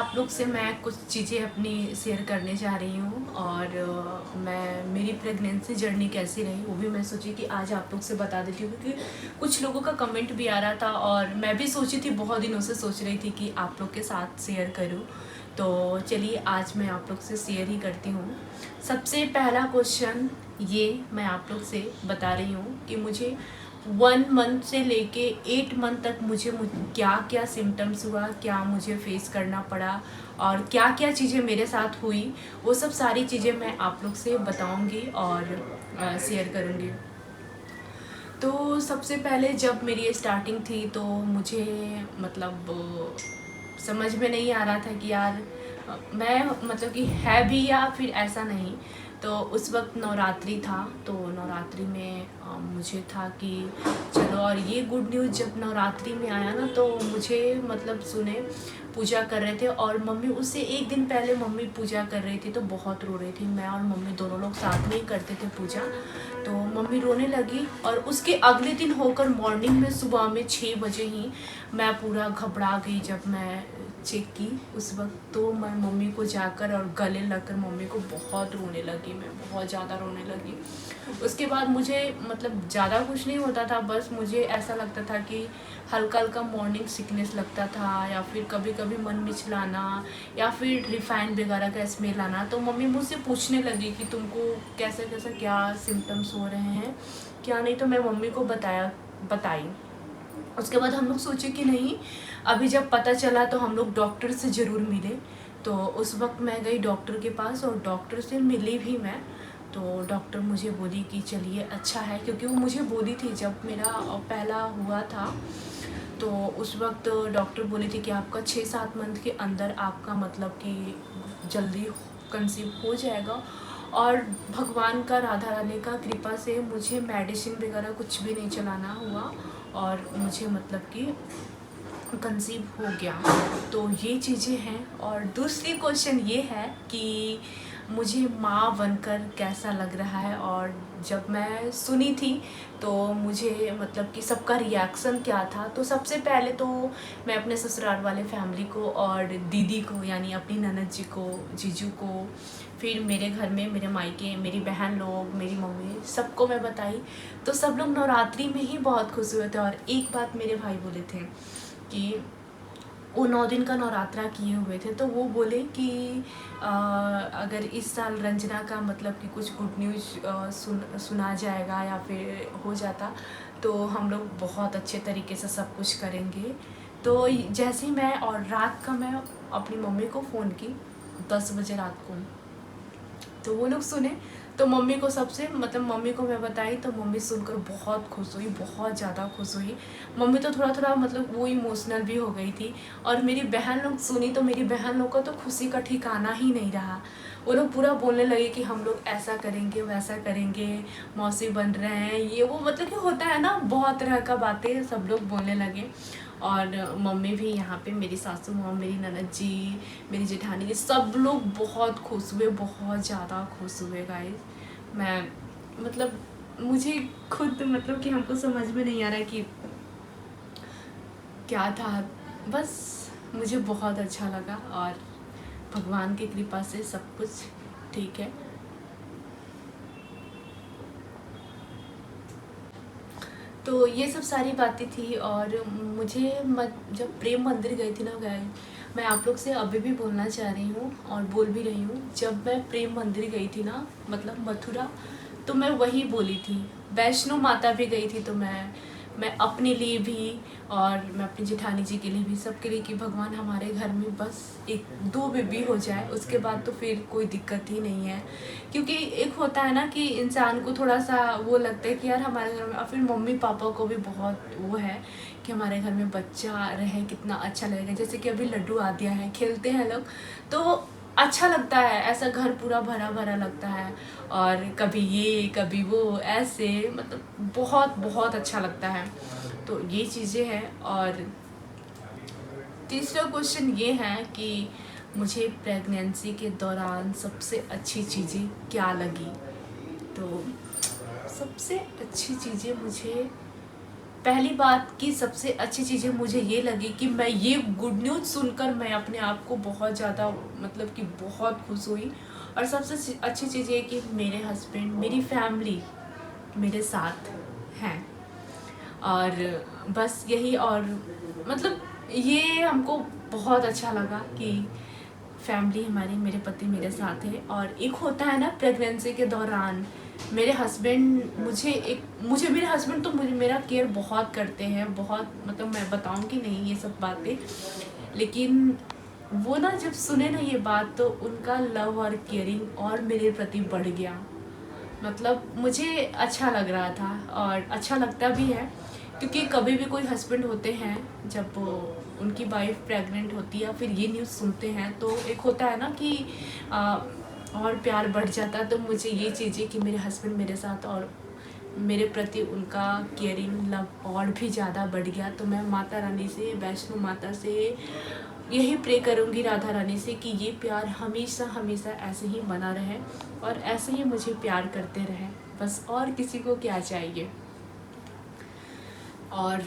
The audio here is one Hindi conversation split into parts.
आप लोग से मैं कुछ चीज़ें अपनी शेयर करने जा रही हूँ और मैं मेरी प्रेगनेंसी जर्नी कैसी रही वो भी मैं सोची कि आज आप लोग से बता देती हूँ, क्योंकि कुछ लोगों का कमेंट भी आ रहा था और मैं भी सोची थी, बहुत दिनों से सोच रही थी कि आप लोग के साथ शेयर करूँ। तो चलिए आज मैं आप लोग से शेयर ही करती हूँ। सबसे पहला क्वेश्चन ये मैं आप लोग से बता रही हूँ कि मुझे 1 मंथ से लेके 8 मंथ तक मुझे क्या क्या सिम्टम्स हुआ, क्या मुझे फेस करना पड़ा और क्या क्या चीज़ें मेरे साथ हुई, वो सब सारी चीज़ें मैं आप लोग से बताऊंगी और शेयर करूंगी। तो सबसे पहले जब मेरी स्टार्टिंग थी तो मुझे मतलब समझ में नहीं आ रहा था कि यार मैं मतलब कि है भी या फिर ऐसा नहीं। तो उस वक्त नवरात्रि था, तो नवरात्रि में मुझे था कि चलो, और ये गुड न्यूज़ जब नवरात्रि में आया ना तो मुझे मतलब सुने पूजा कर रहे थे और मम्मी उससे एक दिन पहले मम्मी पूजा कर रही थी तो बहुत रो रही थी। मैं और मम्मी दोनों लोग साथ में ही करते थे पूजा। तो मम्मी रोने लगी और उसके अगले दिन होकर मॉर्निंग में सुबह में 6 बजे ही मैं पूरा घबरा गई। जब मैं चेक की उस वक्त तो मैं मम्मी को जाकर और गले लगकर मम्मी को बहुत रोने लगी, मैं बहुत ज़्यादा रोने लगी। उसके बाद मुझे मतलब ज़्यादा कुछ नहीं होता था, बस मुझे ऐसा लगता था कि हल्का हल्का मॉर्निंग सिकनेस लगता था या फिर कभी कभी मन मिचलाना या फिर रिफाइन वगैरह का स्मेल आना। तो मम्मी मुझसे पूछने लगी कि तुमको कैसा कैसा क्या सिम्टम्स हो रहे हैं क्या नहीं, तो मैं मम्मी को बताई। उसके बाद हम लोग सोचे कि नहीं, अभी जब पता चला तो हम लोग डॉक्टर से ज़रूर मिले। तो उस वक्त मैं गई डॉक्टर के पास और डॉक्टर से मिली भी मैं। तो डॉक्टर मुझे बोली कि चलिए अच्छा है, क्योंकि वो मुझे बोली थी जब मेरा पहला हुआ था तो उस वक्त डॉक्टर बोली थी कि आपका 6-7 मंथ के अंदर आपका मतलब कि जल्दी कंसीव हो जाएगा। और भगवान का, राधा रानी का कृपा से मुझे मेडिसिन वगैरह कुछ भी नहीं चलाना हुआ और मुझे मतलब कि कंसीव हो गया। तो ये चीज़ें हैं। और दूसरी क्वेश्चन ये है कि मुझे माँ बनकर कैसा लग रहा है, और जब मैं सुनी थी तो मुझे मतलब कि सबका रिएक्शन क्या था। तो सबसे पहले तो मैं अपने ससुराल वाले फैमिली को और दीदी को यानी अपनी ननद जी को, जीजू को, फिर मेरे घर में मेरे मायके, मेरी बहन लोग, मेरी मम्मी, सबको मैं बताई। तो सब लोग नवरात्रि में ही बहुत खुश हुए थे। और एक बात मेरे भाई बोले थे कि वो 9 दिन का नवरात्रा किए हुए थे, तो वो बोले कि अगर इस साल रंजना का मतलब कि कुछ गुड न्यूज़ सुना जाएगा या फिर हो जाता तो हम लोग बहुत अच्छे तरीके से सब कुछ करेंगे। तो जैसे ही मैं, और रात का मैं अपनी मम्मी को फ़ोन की 10 बजे रात को, तो वो लोग सुने। तो मम्मी को सबसे मतलब मम्मी को मैं बताई तो मम्मी सुनकर बहुत खुश हुई, बहुत ज़्यादा खुश हुई। मम्मी तो थोड़ा थोड़ा मतलब वो इमोशनल भी हो गई थी। और मेरी बहन लोग सुनी तो मेरी बहन लोग का तो खुशी का ठिकाना ही नहीं रहा। वो लोग पूरा बोलने लगे कि हम लोग ऐसा करेंगे वैसा करेंगे, मौसी बन रहे हैं, ये वो मतलब कि होता है ना, बहुत तरह का बातें सब लोग बोलने लगे। और मम्मी भी यहाँ पे, मेरी सासू माँ, मेरी ननद जी, मेरी जेठानी जी, सब लोग बहुत खुश हुए, बहुत ज़्यादा खुश हुए गाइस। मैं मतलब मुझे खुद मतलब कि हमको समझ में नहीं आ रहा है कि क्या था। बस मुझे बहुत अच्छा लगा और भगवान की कृपा से सब कुछ ठीक है। तो ये सब सारी बातें थी। और मुझे जब प्रेम मंदिर गई थी ना गाइस, मैं आप लोग से अभी भी बोलना चाह रही हूँ और बोल भी रही हूँ, जब मैं प्रेम मंदिर गई थी ना मतलब मथुरा, तो मैं वही बोली थी। वैष्णो माता भी गई थी तो मैं अपने लिए भी और मैं अपनी जेठानी जी के लिए भी, सबके लिए, कि भगवान हमारे घर में बस 1-2 बेबी हो जाए, उसके बाद तो फिर कोई दिक्कत ही नहीं है। क्योंकि एक होता है ना कि इंसान को थोड़ा सा वो लगता है कि यार हमारे घर में, और फिर मम्मी पापा को भी बहुत वो है कि हमारे घर में बच्चा रहे, कितना अच्छा लगेगा। जैसे कि अभी लड्डू आ दिया है, खेलते हैं लोग तो अच्छा लगता है, ऐसा घर पूरा भरा भरा लगता है। और कभी ये कभी वो ऐसे मतलब बहुत बहुत अच्छा लगता है। तो ये चीज़ें हैं। और तीसरा क्वेश्चन ये है कि मुझे प्रेगनेंसी के दौरान सबसे अच्छी चीज़ें क्या लगी। तो सबसे अच्छी चीज़ें मुझे पहली बात की सबसे अच्छी चीज़ें मुझे ये लगी कि मैं ये गुड न्यूज़ सुनकर मैं अपने आप को बहुत ज़्यादा मतलब कि बहुत खुश हुई। और सबसे अच्छी चीज़ ये कि मेरे हस्बैंड, मेरी फैमिली मेरे साथ हैं। और बस यही, और मतलब ये हमको बहुत अच्छा लगा कि फैमिली हमारी, मेरे पति मेरे साथ है। और एक होता है ना प्रेगनेंसी के दौरान, मेरे हस्बैंड मुझे मेरे हस्बैंड तो मुझे मेरा केयर बहुत करते हैं, बहुत, मतलब मैं बताऊंगी नहीं ये सब बातें, लेकिन वो ना जब सुने ना ये बात तो उनका लव और केयरिंग और मेरे प्रति बढ़ गया। मतलब मुझे अच्छा लग रहा था और अच्छा लगता भी है, क्योंकि कभी भी कोई हस्बैंड होते हैं जब उनकी वाइफ प्रेग्नेंट होती है या फिर ये न्यूज़ सुनते हैं तो एक होता है ना कि और प्यार बढ़ जाता है। तो मुझे ये चीज़ें कि मेरे हस्बैंड मेरे साथ और मेरे प्रति उनका केयरिंग लव और भी ज़्यादा बढ़ गया। तो मैं माता रानी से, वैष्णो माता से यही प्रे करूँगी, राधा रानी से, कि ये प्यार हमेशा हमेशा ऐसे ही बना रहे और ऐसे ही मुझे प्यार करते रहे, बस और किसी को क्या चाहिए। और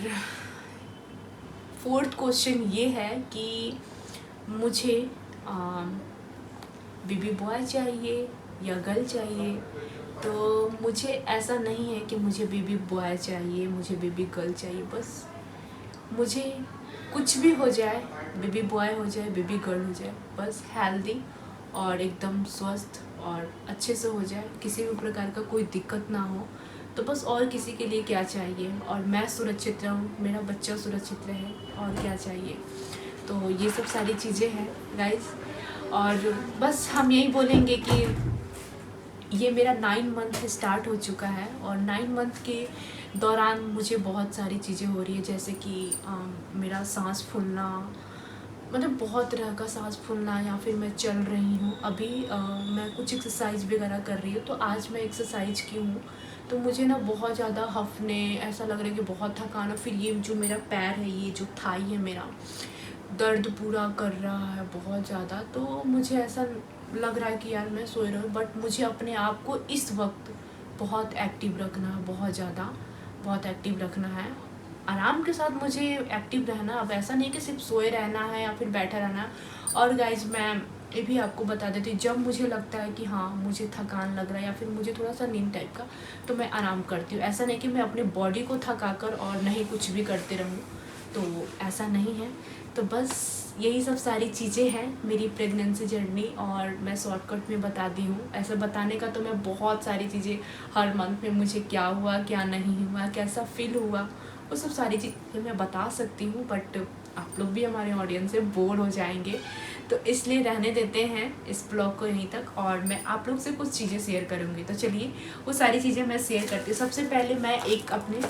फोर्थ क्वेश्चन ये है कि मुझे बेबी बॉय चाहिए या गर्ल चाहिए। तो मुझे ऐसा नहीं है कि मुझे बेबी बॉय चाहिए, मुझे बेबी गर्ल चाहिए, बस मुझे कुछ भी हो जाए, बेबी बॉय हो जाए, बेबी गर्ल हो जाए, बस हेल्दी और एकदम स्वस्थ और अच्छे से हो जाए, किसी भी प्रकार का कोई दिक्कत ना हो। तो बस और किसी के लिए क्या चाहिए, और मैं सुरक्षित रहूँ, मेरा बच्चा सुरक्षित रहे, और क्या चाहिए। तो ये सब सारी चीज़ें हैं गाइस। और बस हम यही बोलेंगे कि ये मेरा 9 मंथ स्टार्ट हो चुका है और 9 मंथ के दौरान मुझे बहुत सारी चीज़ें हो रही है, जैसे कि मेरा सांस फूलना, मतलब बहुत तरह का सांस फूलना, या फिर मैं चल रही हूँ अभी, मैं कुछ एक्सरसाइज वगैरह कर रही हूँ। तो आज मैं एक्सरसाइज की हूँ तो मुझे ना बहुत ज़्यादा हफने, ऐसा लग रहा है कि बहुत थकान है। फिर ये जो मेरा पैर है, ये जो थाई है मेरा, दर्द पूरा कर रहा है बहुत ज़्यादा। तो मुझे ऐसा लग रहा है कि यार मैं सोए रहूँ, बट मुझे अपने आप को इस वक्त बहुत एक्टिव रखना है, बहुत एक्टिव रखना है। आराम के साथ मुझे एक्टिव रहना, अब ऐसा नहीं कि सिर्फ सोए रहना है या फिर बैठा रहना है। और गाइज मैं ये भी आपको बता देती हूँ, जब मुझे लगता है कि हाँ मुझे थकान लग रहा है या फिर मुझे थोड़ा सा नींद टाइप का, तो मैं आराम करती हूँ। ऐसा नहीं कि मैं अपने बॉडी को थका कर और नहीं कुछ भी करते रहूँ, तो ऐसा नहीं है। तो बस यही सब सारी चीज़ें हैं मेरी प्रेगनेंसी जर्नी, और मैं शॉर्टकट में बता दी हूँ। ऐसा बताने का तो मैं बहुत सारी चीज़ें, हर मंथ में मुझे क्या हुआ, क्या नहीं हुआ, कैसा फील हुआ, वो सब सारी चीज़ें मैं बता सकती हूँ, बट आप लोग भी हमारे ऑडियंस से बोर हो जाएंगे, तो इसलिए रहने देते हैं इस ब्लॉग को यहीं तक। और मैं आप लोग से कुछ चीज़ें शेयर करूँगी, तो चलिए वो सारी चीज़ें मैं शेयर करती हूँ। सबसे पहले मैं एक अपने